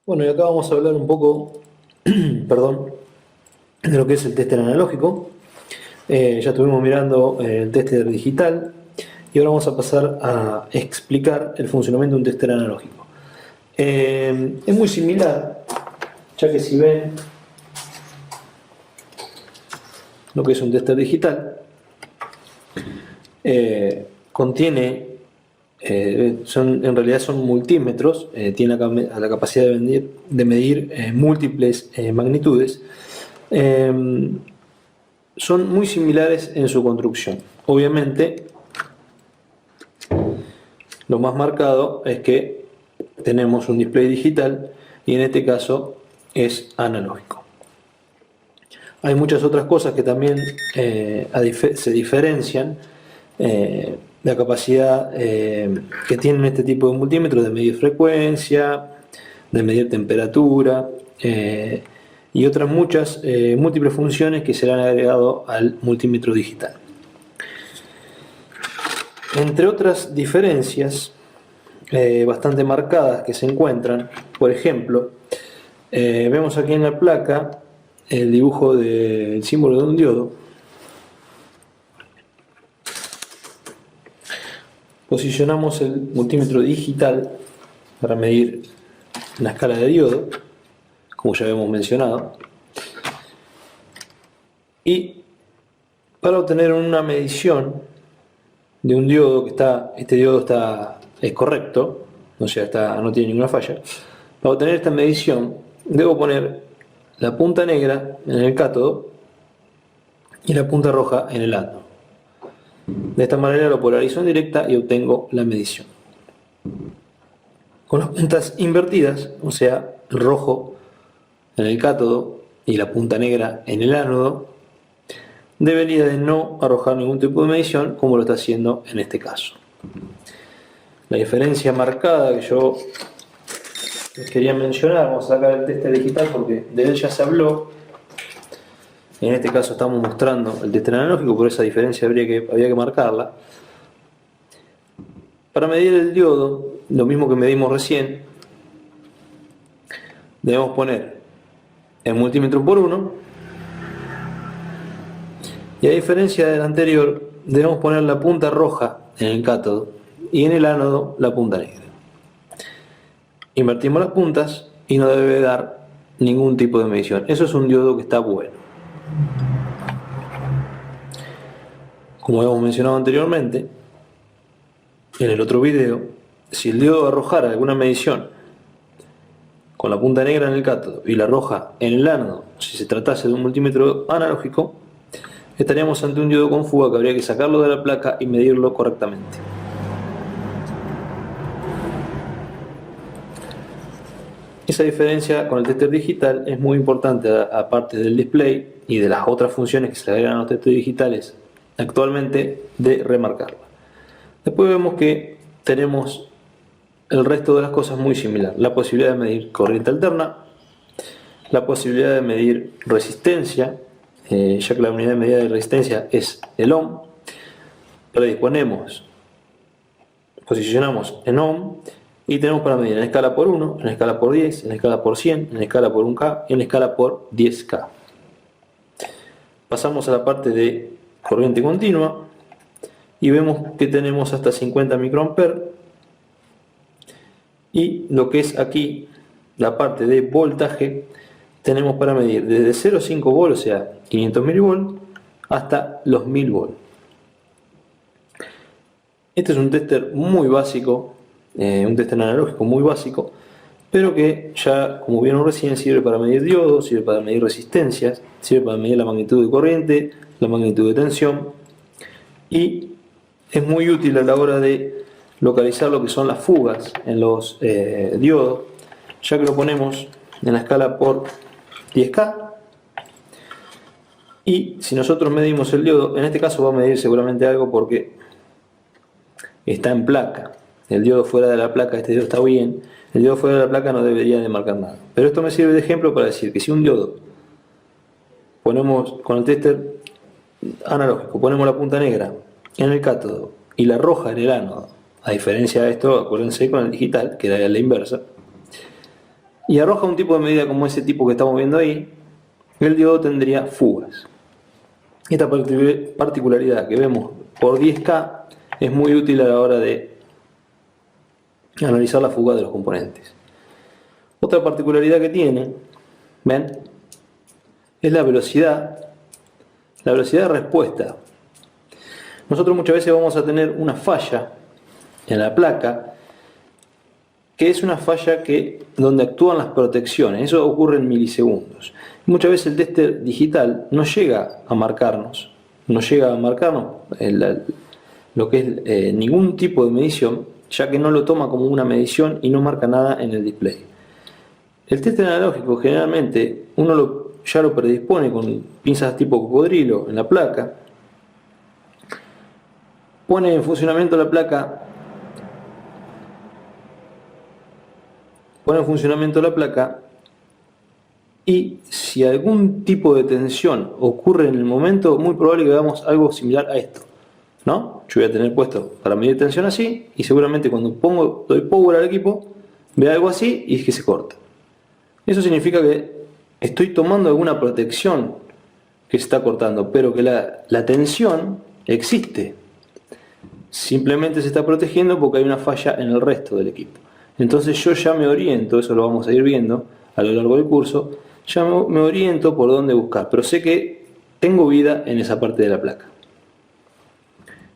Bueno, y acá vamos a hablar un poco, perdón, de lo que es el tester analógico. Ya estuvimos mirando el tester digital y ahora vamos a pasar a explicar el funcionamiento de un tester analógico. Es muy similar, ya que si ven lo que es un tester digital, contiene, en realidad son multímetros, tiene la capacidad de medir múltiples magnitudes. Eh, Son muy similares en su construcción. Obviamente, lo más marcado es que tenemos un display digital y en este caso es analógico. Hay muchas otras cosas que también se diferencian. La capacidad que tienen este tipo de multímetros de medir frecuencia, de medir temperatura y otras muchas múltiples funciones que se le han agregado al multímetro digital. Entre otras diferencias bastante marcadas que se encuentran, por ejemplo, vemos aquí en la placa el dibujo del símbolo de un diodo. Posicionamos el multímetro digital para medir la escala de diodo, como ya habíamos mencionado, y para obtener una medición de un diodo este diodo es correcto, o sea, no tiene ninguna falla. Para obtener esta medición debo poner la punta negra en el cátodo y la punta roja en el ánodo. De esta manera lo polarizo en directa y obtengo la medición. Con las puntas invertidas, o sea, el rojo en el cátodo y la punta negra en el ánodo, debería de no arrojar ningún tipo de medición como lo está haciendo en este caso. La diferencia marcada que yo les quería mencionar, vamos a sacar el tester digital porque de él ya se habló. En este caso estamos mostrando el tester analógico, por esa diferencia había que marcarla. Para medir el diodo, lo mismo que medimos recién, debemos poner el multímetro por 1 y a diferencia del anterior, debemos poner la punta roja en el cátodo y en el ánodo la punta negra. Invertimos las puntas y no debe dar ningún tipo de medición. Eso es un diodo que está bueno. Como hemos mencionado anteriormente, en el otro video, si el diodo arrojara alguna medición con la punta negra en el cátodo y la roja en el ánodo, si se tratase de un multímetro analógico, estaríamos ante un diodo con fuga que habría que sacarlo de la placa y medirlo correctamente. Esa diferencia con el tester digital es muy importante, aparte del display y de las otras funciones que se le agregan a los testers digitales actualmente, de remarcarla. Después vemos que tenemos el resto de las cosas muy similar. La posibilidad de medir corriente alterna, la posibilidad de medir resistencia, ya que la unidad de medida de resistencia es el ohm. Posicionamos en ohm y tenemos para medir en escala por 1, en escala por 10, en escala por 100, en escala por 1K y en escala por 10K. Pasamos a la parte de corriente continua y vemos que tenemos hasta 50 microamperes. Y lo que es aquí la parte de voltaje, tenemos para medir desde 0,5 volt, o sea 500 milivolt, hasta los 1000 volt. Este es un tester muy básico, un tester analógico muy básico, pero que ya, como vieron recién, sirve para medir diodos, sirve para medir resistencias, sirve para medir la magnitud de corriente, la magnitud de tensión, y es muy útil a la hora de localizar lo que son las fugas en los diodos, ya que lo ponemos en la escala por 10K. Y si nosotros medimos el diodo, en este caso va a medir seguramente algo porque está en placa. El diodo fuera de la placa, este diodo está bien. El diodo fuera de la placa no debería de marcar nada. Pero esto me sirve de ejemplo para decir que si un diodo ponemos con el tester analógico, ponemos la punta negra en el cátodo y la roja en el ánodo, a diferencia de esto, acuérdense con el digital, que era la inversa, y arroja un tipo de medida como ese tipo que estamos viendo ahí, el diodo tendría fugas. Esta particularidad que vemos por 10K es muy útil a la hora de analizar la fuga de los componentes. Otra particularidad que tiene, ¿ven?, es la velocidad de respuesta. Nosotros muchas veces vamos a tener una falla en la placa, que es una falla donde actúan las protecciones. Eso ocurre en milisegundos. Muchas veces el tester digital no llega a marcarnos lo que es ningún tipo de medición, ya que no lo toma como una medición y no marca nada en el display. El tester analógico generalmente uno ya lo predispone con pinzas tipo cocodrilo en la placa, pone en funcionamiento la placa, y si algún tipo de tensión ocurre en el momento, muy probable que veamos algo similar a esto, ¿no? Yo voy a tener puesto para medir tensión así, y seguramente cuando doy power al equipo, ve algo así y es que se corta. Eso significa que estoy tomando alguna protección que se está cortando, pero que la tensión existe. Simplemente se está protegiendo porque hay una falla en el resto del equipo. Entonces yo ya me oriento, eso lo vamos a ir viendo a lo largo del curso, ya me oriento por dónde buscar, pero sé que tengo vida en esa parte de la placa.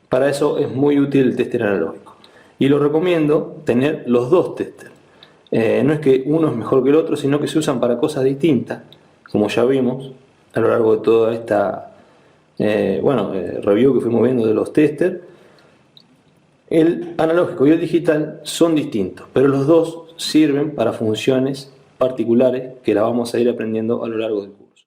Para eso es muy útil el tester analógico. Y lo recomiendo tener los dos testers. No es que uno es mejor que el otro, sino que se usan para cosas distintas, como ya vimos a lo largo de toda esta review que fuimos viendo de los testers. El analógico y el digital son distintos, pero los dos sirven para funciones particulares que las vamos a ir aprendiendo a lo largo del curso.